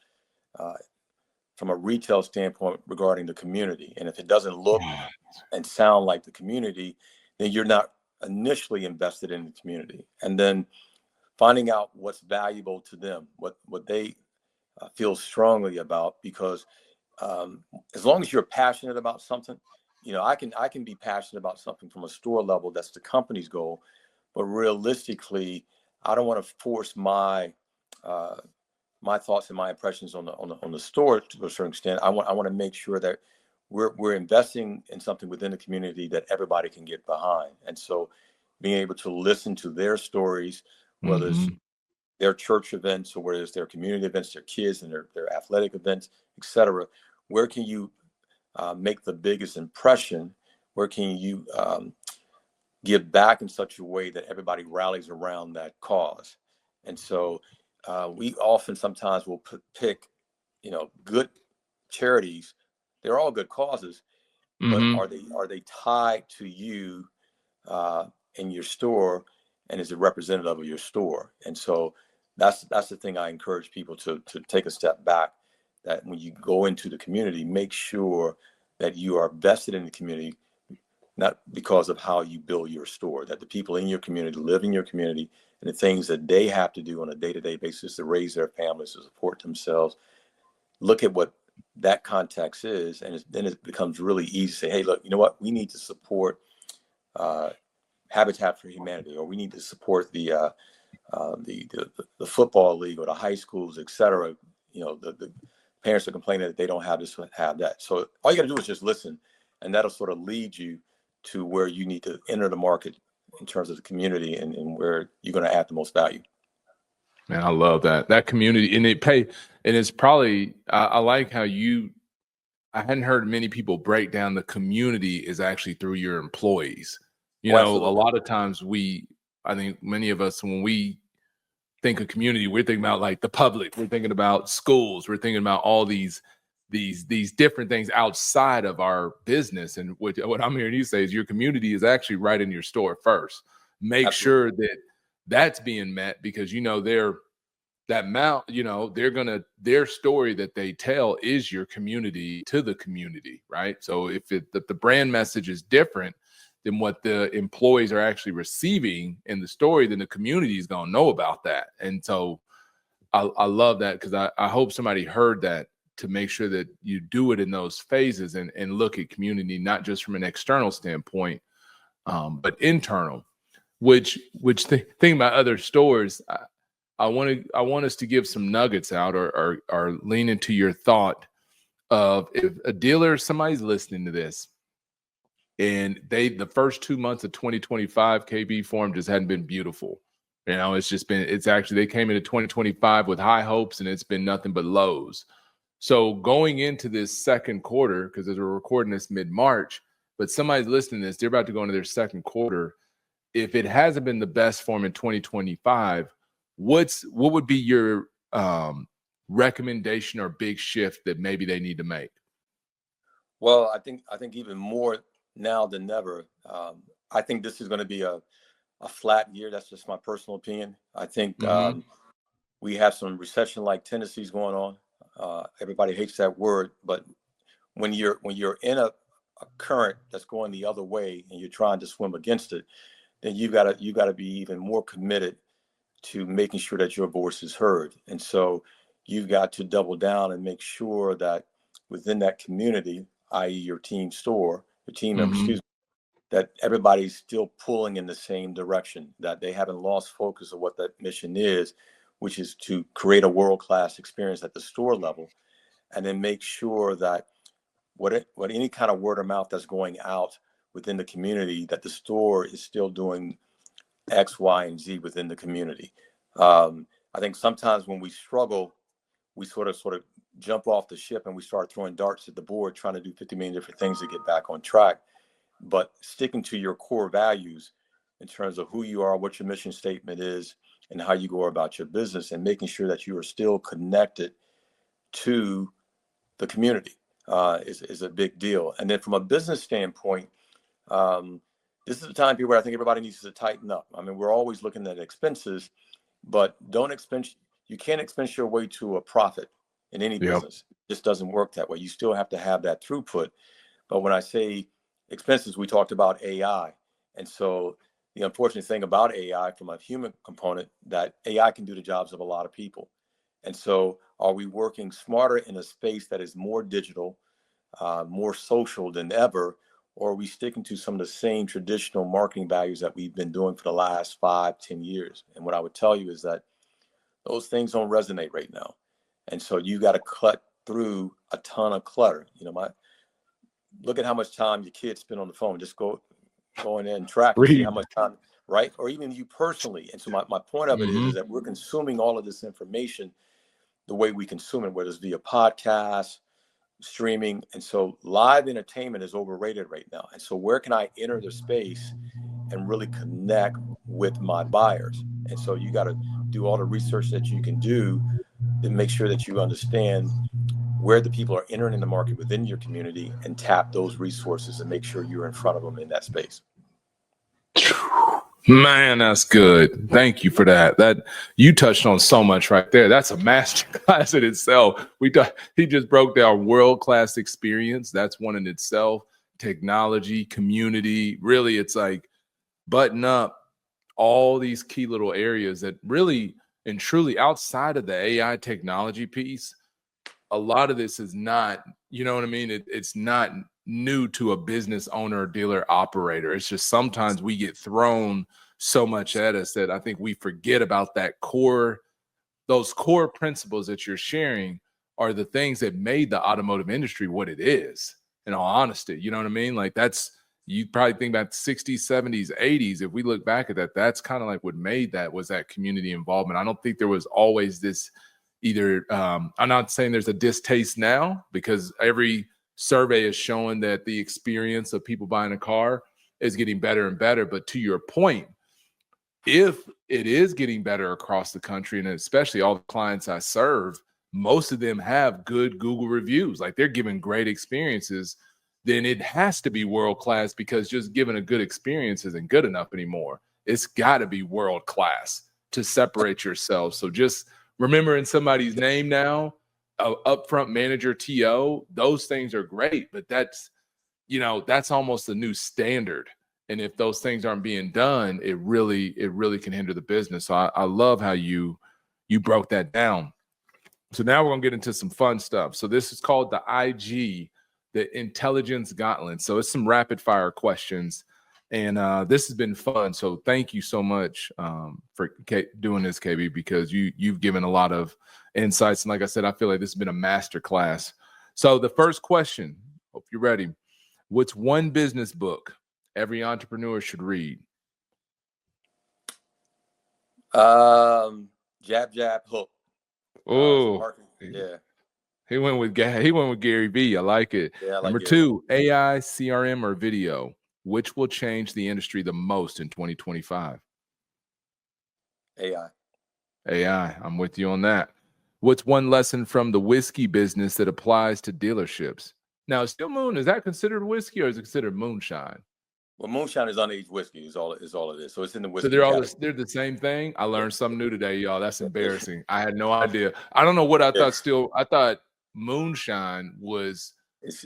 from a retail standpoint regarding the community? And if it doesn't look and sound like the community, then you're not initially invested in the community. And then finding out what's valuable to them, what they feel strongly about, because as long as you're passionate about something, I can be passionate about something from a store level. That's the company's goal. But realistically, I don't want to force my thoughts and my impressions on the store to a certain extent. I want to make sure that we're investing in something within the community that everybody can get behind. And so being able to listen to their stories, whether it's their church events or whether it's their community events, their kids and their athletic events, et cetera, where can you make the biggest impression? Where can you give back in such a way that everybody rallies around that cause? And so we often sometimes will pick, good charities. They're all good causes, but Mm-hmm. are they tied to you in your store, and is a representative of your store? And so that's the thing I encourage people to take a step back. That when you go into the community, make sure that you are vested in the community, not because of how you build your store, that the people in your community live in your community, and the things that they have to do on a day-to-day basis to raise their families, to support themselves. Look at what that context is, and then it becomes really easy to say, hey, look, you know what? We need to support Habitat for Humanity, or we need to support the football league or the high schools, et cetera. The parents are complaining that they don't have this, have that. So all you got to do is just listen, and that'll sort of lead you to where you need to enter the market in terms of the community and where you're going to add the most value. Man, I love that community, and it's probably, I like how I hadn't heard many people break down the community is actually through your employees. A lot of times I think many of us, when we think of community, we're thinking about like the public, we're thinking about schools, we're thinking about all these different things outside of our business. And what I'm hearing you say is your community is actually right in your store first. Make Absolutely. sure that that's being met, because their story that they tell is your community to the community, right? So if the brand message is different than what the employees are actually receiving in the story, then the community is going to know about that. And so I love that, because I hope somebody heard that, to make sure that you do it in those phases and look at community, not just from an external standpoint, but internal. Which think about other stores. I want us to give some nuggets out, or lean into your thought of, if a dealer, somebody's listening to this, and the first 2 months of 2025 KB form just hadn't been beautiful. It's actually, they came into 2025 with high hopes, and it's been nothing but lows. So going into this second quarter, because as we're recording this mid-March, but somebody's listening to this, they're about to go into their second quarter. If it hasn't been the best form in 2025, what would be your recommendation or big shift that maybe they need to make? Well, I think even more now than ever, I think this is going to be a flat year. That's just my personal opinion. I think we have some recession-like tendencies going on. Everybody hates that word, but when you're in a current that's going the other way and you're trying to swim against it, then you got to be even more committed to making sure that your voice is heard. And so you've got to double down and make sure that within that community, i.e. your team store, your team members, that everybody's still pulling in the same direction, that they haven't lost focus of what that mission is, which is to create a world-class experience at the store level, and then make sure that what any kind of word of mouth that's going out within the community, that the store is still doing X, Y, and Z within the community. I think sometimes when we struggle, we sort of jump off the ship and we start throwing darts at the board, trying to do 50 million different things to get back on track. But sticking to your core values in terms of who you are, what your mission statement is, and how you go about your business, and making sure that you are still connected to the community is a big deal. And then from a business standpoint, this is the time period where I think everybody needs to tighten up. I mean, we're always looking at expenses, but you can't expense your way to a profit in any business. It just doesn't work that way. You still have to have that throughput. But when I say expenses, we talked about AI. And so the unfortunate thing about AI from a human component, that AI can do the jobs of a lot of people. And so are we working smarter in a space that is more digital, more social than ever, or are we sticking to some of the same traditional marketing values that we've been doing for the last 5-10 years? And what I would tell you is that those things don't resonate right now. And so you got to cut through a ton of clutter. Look at how much time your kids spend on the phone. Just go in and track and see how much time, right? Or even you personally. And so my point of it is that we're consuming all of this information the way we consume it, whether it's via podcasts, streaming. And so live entertainment is overrated right now. And so where can I enter the space and really connect with my buyers? And so you got to do all the research that you can do to make sure that you understand where the people are entering the market within your community and tap those resources and make sure you're in front of them in that space. Man, that's good. Thank you for that. That you touched on so much right there. That's a master class in itself. He just broke down world-class experience. That's one in itself. Technology, community. Really, it's like button up all these key little areas that really and truly outside of the AI technology piece, a lot of this is not, you know what I mean? It's not new to a business owner, dealer, operator. It's just sometimes we get thrown so much at us that I think we forget about those core principles that you're sharing are the things that made the automotive industry what it is, in all honesty. You know what I mean? Like you probably think about 60s, 70s, 80s. If we look back at that, that's kind of like what made that was that community involvement. I don't think there was always this either. I'm not saying there's a distaste now, because every survey is showing that the experience of people buying a car is getting better and better. But to your point, if it is getting better across the country, and especially all the clients I serve, most of them have good Google reviews, like they're giving great experiences, then it has to be world-class, because just giving a good experience isn't good enough anymore. It's got to be world-class to separate yourself. So just remembering somebody's name now, upfront manager, TO, those things are great, but that's almost the new standard. And if those things aren't being done, it really can hinder the business. So I love how you broke that down. So now we're going to get into some fun stuff. So this is called the IG, the Intelligence Gauntlet. So it's some rapid fire questions. And this has been fun. So thank you so much for doing this, KB, because you've given a lot of insights. And like I said, I feel like this has been a master class. So the first question, hope you're ready. What's one business book every entrepreneur should read? Jab, jab, hook. Oh, yeah. He went with Gary Vee. I like it. Yeah, Number 2, AI, CRM, or video. Which will change the industry the most in 2025? AI. I'm with you on that. What's one lesson from the whiskey business that applies to dealerships? Now, Still Moon, is that considered whiskey or is it considered moonshine? Well, moonshine is unaged whiskey. Is all it is. So it's in the whiskey. So they're the same thing. I learned something new today, y'all. That's embarrassing. I had no idea. I don't know what I thought. I thought moonshine was.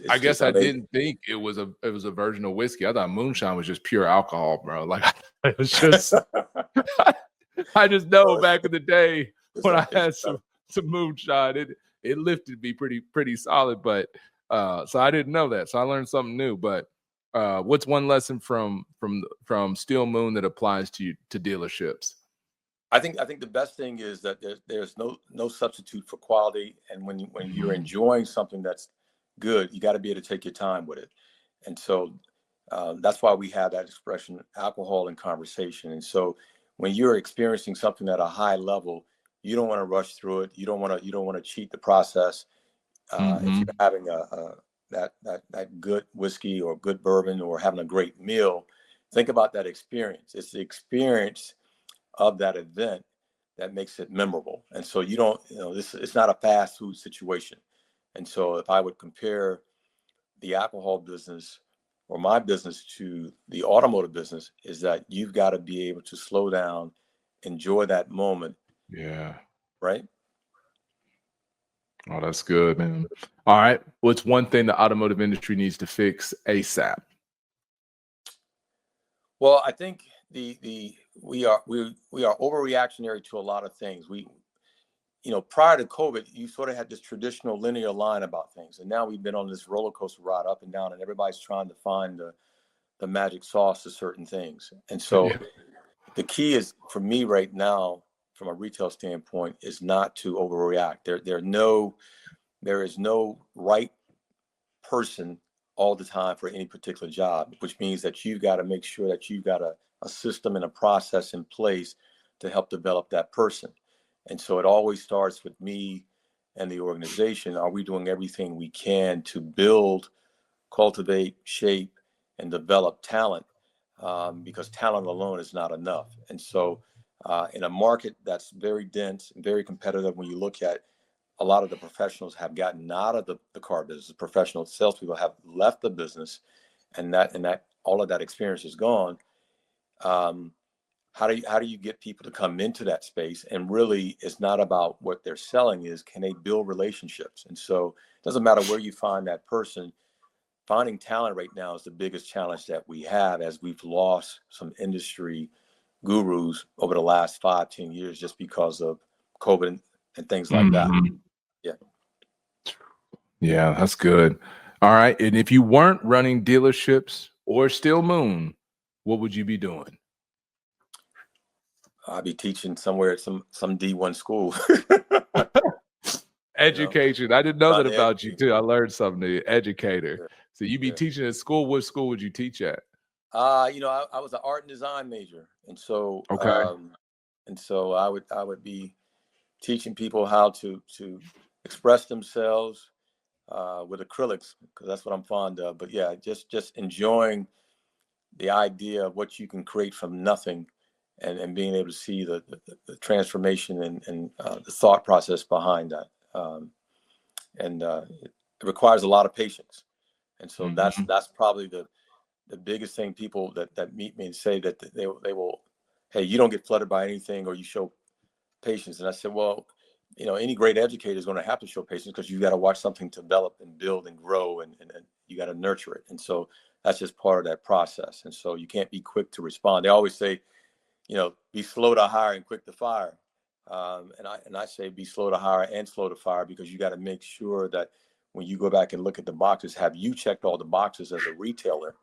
I guess I didn't think it was a version of whiskey. I thought moonshine was just pure alcohol, bro. Like it was just. I just know back in the day when I had some moonshine, it lifted me pretty solid. But so I didn't know that. So I learned something new. But what's one lesson from Still Moon that applies to dealerships? I think the best thing is that there's no substitute for quality, and when you're enjoying something that's good, you got to be able to take your time with it. And so that's why we have that expression, alcohol in conversation. And so when you're experiencing something at a high level, you don't want to rush through it. You don't want to cheat the process. If you're having that good whiskey or good bourbon or having a great meal, think about that experience. It's the experience of that event that makes it memorable. And so it's not a fast food situation. And so if I would compare the alcohol business or my business to the automotive business, is that you've got to be able to slow down, enjoy that moment. Yeah. Right? Oh, that's good, man. All right. What's one thing the automotive industry needs to fix ASAP? Well, I think we are overreactionary to a lot of things. Prior to COVID, you sort of had this traditional linear line about things. And now we've been on this roller coaster ride up and down, and everybody's trying to find the magic sauce to certain things. And so the key is, for me right now, from a retail standpoint, is not to overreact. There is no right person all the time for any particular job, which means that you've got to make sure that you've got a system and a process in place to help develop that person. And so it always starts with me and the organization, are we doing everything we can to build, cultivate, shape, and develop talent? Because talent alone is not enough. And so in a market that's very dense and very competitive, when you look at a lot of the professionals have gotten out of the car business, professional salespeople have left the business, and that all of that experience is gone. How do you get people to come into that space? And really, it's not about what they're selling, is can they build relationships? And so it doesn't matter where you find that person. Finding talent right now is the biggest challenge that we have, as we've lost some industry gurus over the last 5-10 years just because of COVID and things like that. Yeah. Yeah, that's good. All right. And if you weren't running dealerships or Steel Moon, what would you be doing? I'd be teaching somewhere at some D1 school. Education. I didn't know that about education. you too. I learned something new. Educator. Yeah. So you'd be teaching at school. What school would you teach at? I was an art and design major, and so I would be teaching people how to express themselves with acrylics, because that's what I'm fond of. But yeah, just enjoying the idea of what you can create from nothing, and being able to see the transformation and the thought process behind that. It requires a lot of patience. And so that's probably the biggest thing people that meet me and say that they will, hey, you don't get flooded by anything, or you show patience. And I said, well, any great educator is going to have to show patience, because you got to watch something develop and build and grow, and you got to nurture it. And so that's just part of that process. And so you can't be quick to respond. They always say, be slow to hire and quick to fire. And I say be slow to hire and slow to fire, because you got to make sure that when you go back and look at the boxes, have you checked all the boxes as a retailer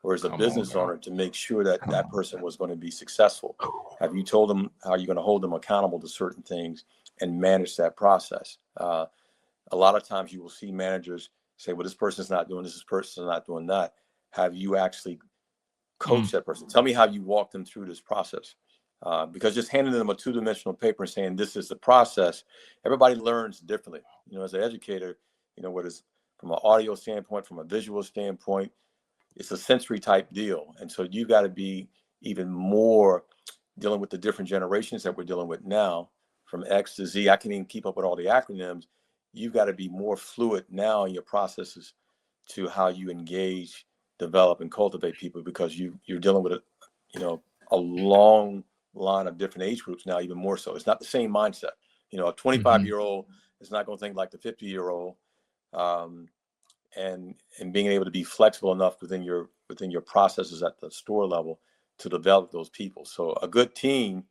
or as a business owner to make sure that that person was going to be successful? Have you told them how you're going to hold them accountable to certain things and manage that process? A lot of times you will see managers say, well, this person's not doing this person's not doing that. Have you actually coached that person? Tell me how you walk them through this process. Because just handing them a two-dimensional paper and saying this is the process, everybody learns differently. As an educator, what is from an audio standpoint, from a visual standpoint, it's a sensory type deal. And so you got to be even more dealing with the different generations that we're dealing with now, from X to Z. I can't even keep up with all the acronyms. You've got to be more fluid now in your processes to how you engage, develop, and cultivate people, because you're dealing with a long line of different age groups now, even more so. It's not the same mindset. A 25-year-old is not going to think like the 50-year-old. And being able to be flexible enough within your processes at the store level to develop those people. So a good team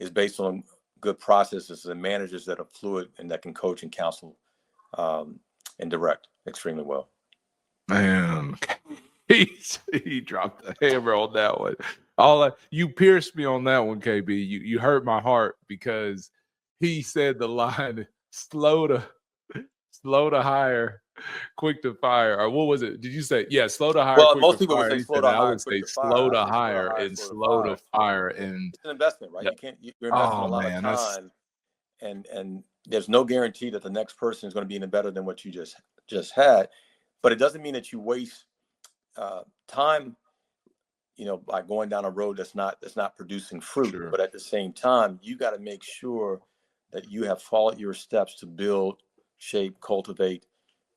is based on good processes and managers that are fluid and that can coach and counsel and direct extremely well. Man, he dropped the hammer on that one. You pierced me on that one, KB. You hurt my heart, because he said the line slow to hire, quick to fire. Or what was it? Did you say slow to hire? Well, quick most to people fire. would say slow to hire, quick to fire. Slow to hire and slow to fire. And it's an investment, right? You're investing a lot of time, and there's no guarantee that the next person is going to be any better than what you just had. But it doesn't mean that you waste time, by going down a road that's not producing fruit. Sure. But at the same time, you got to make sure that you have followed your steps to build, shape, cultivate,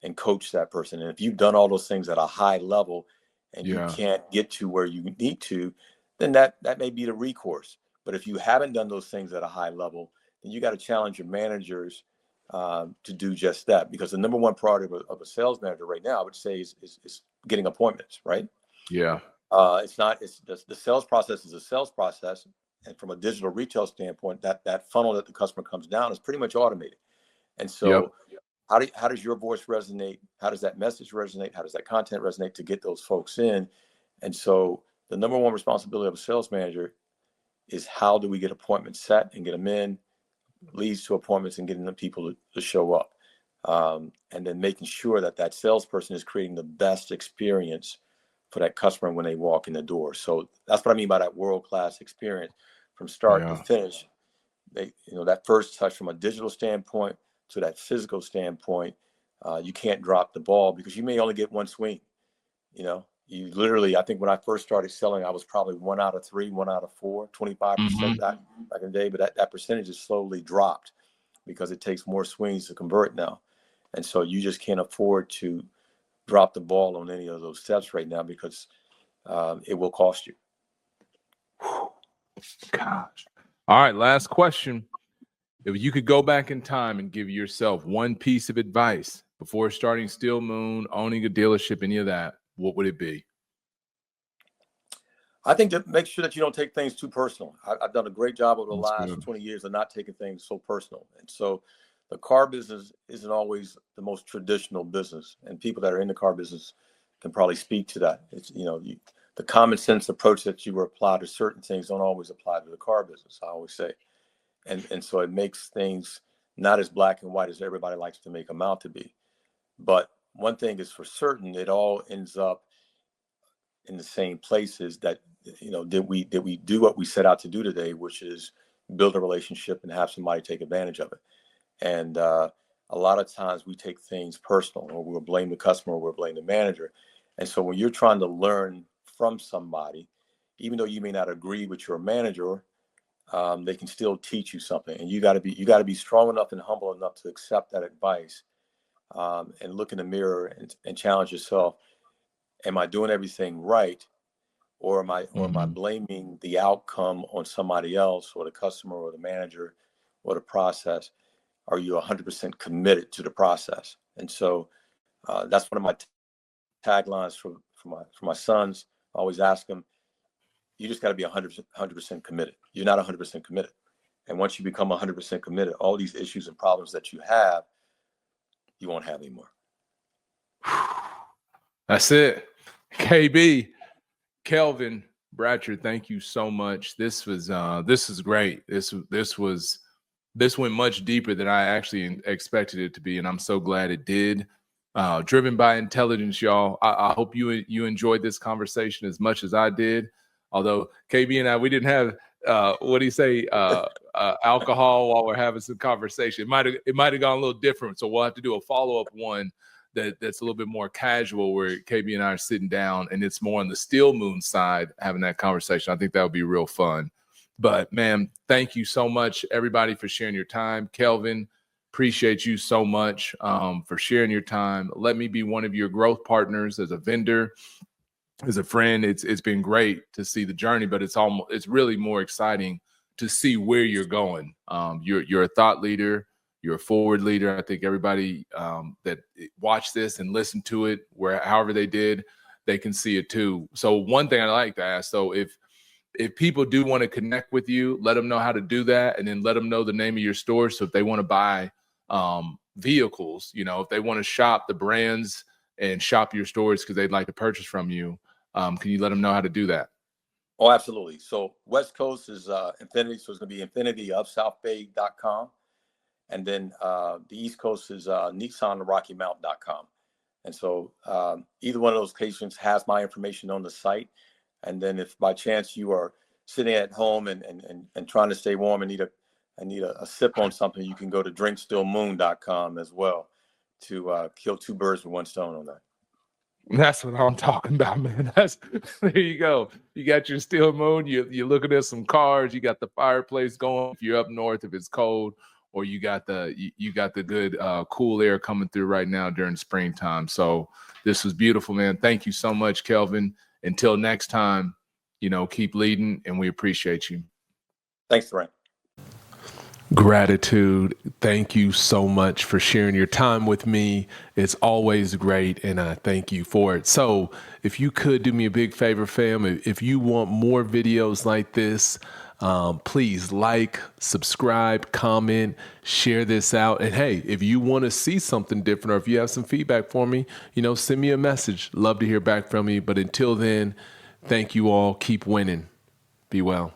and coach that person. And if you've done all those things at a high level and you can't get to where you need to, then that may be the recourse. But if you haven't done those things at a high level, then you got to challenge your managers to do just that. Because the number one priority of a sales manager right now, I would say, is getting appointments, right? Yeah. The sales process is a sales process. And from a digital retail standpoint, that funnel that the customer comes down is pretty much automated. And so how does your voice resonate? How does that message resonate? How does that content resonate to get those folks in? And so the number one responsibility of a sales manager is, how do we get appointments set and get them in, leads to appointments, and getting the people to show up. And then making sure that salesperson is creating the best experience for that customer when they walk in the door. So that's what I mean by that world-class experience from start to finish. That first touch from a digital standpoint to that physical standpoint, you can't drop the ball because you may only get one swing. You know, you literally, I think when I first started selling, I was probably 1 out of 3, 1 out of 4, 25% back in the day, but that percentage has slowly dropped because it takes more swings to convert now. And so you just can't afford to drop the ball on any of those steps right now because it will cost you. Gosh. All right, last question. If you could go back in time and give yourself one piece of advice before starting Steel Moon, owning a dealership, any of that, what would it be? I think to make sure that you don't take things too personal. I've done a great job over the That's last good. 20 years of not taking things so personal. And so the car business isn't always the most traditional business. And people that are in the car business can probably speak to that. It's, you know, the common sense approach that you apply to certain things don't always apply to the car business, I always say. And so it makes things not as black and white as everybody likes to make them out to be. But one thing is for certain, it all ends up in the same places that, you know, did we do what we set out to do today, which is build a relationship and have somebody take advantage of it. And a lot of times we take things personal, or we'll blame the customer, or we'll blame the manager. And so when you're trying to learn from somebody, even though you may not agree with your manager, they can still teach you something. And you got to be strong enough and humble enough to accept that advice, and look in the mirror and challenge yourself. Am I doing everything right? Or am I blaming the outcome on somebody else, or the customer, or the manager, or the process? Are you 100% committed to the process? And so that's one of my taglines for my sons. I always ask them, you just got to be 100% committed. You're not 100% committed. And once you become 100% committed, all these issues and problems that you have, you won't have anymore. That's it. KB, Kelvin Bratcher, thank you so much. This was great. This went much deeper than I actually expected it to be, and I'm so glad it did. Driven by intelligence, y'all. I hope you enjoyed this conversation as much as I did. Although KB and I, we didn't have what do you say, alcohol while we're having some conversation. It might have gone a little different. So we'll have to do a follow-up one that's a little bit more casual, where KB and I are sitting down and it's more on the Steel Moon side having that conversation. I think that would be real fun. But man, thank you so much, everybody, for sharing your time. Kelvin, appreciate you so much for sharing your time. Let me be one of your growth partners as a vendor, as a friend. It's been great to see the journey, but it's really more exciting to see where you're going. You're a thought leader. You're a forward leader. I think everybody that watched this and listened to it, however they did, they can see it too. So one thing I'd like to ask, so if people do want to connect with you, let them know how to do that, and then let them know the name of your store. So if they want to buy vehicles, you know, if they want to shop the brands and shop your stores because they'd like to purchase from you, can you let them know how to do that? Oh, absolutely. So West Coast is Infiniti, so it's going to be infinitiofsouthbay.com. And then the East Coast is NissanRockyMount.com. And so either one of those locations has my information on the site. And then if by chance you are sitting at home and trying to stay warm and need a sip on something, you can go to drinkstillmoon.com as well to kill two birds with one stone on that. That's what I'm talking about, man. There you go. You got your Steel Moon. You're looking at some cars. You got the fireplace going. If you're up north, if it's cold, or you got the good cool air coming through right now during springtime. So this was beautiful, man. Thank you so much, Kelvin. Until next time, keep leading, and we appreciate you. Thanks, Durham. Gratitude. Thank you so much for sharing your time with me. It's always great, and I thank you for it. So if you could do me a big favor, fam, if you want more videos like this, please like, subscribe, comment, share this out. And hey, if you want to see something different, or if you have some feedback for me, send me a message. Love to hear back from you. But until then, thank you all. Keep winning. Be well.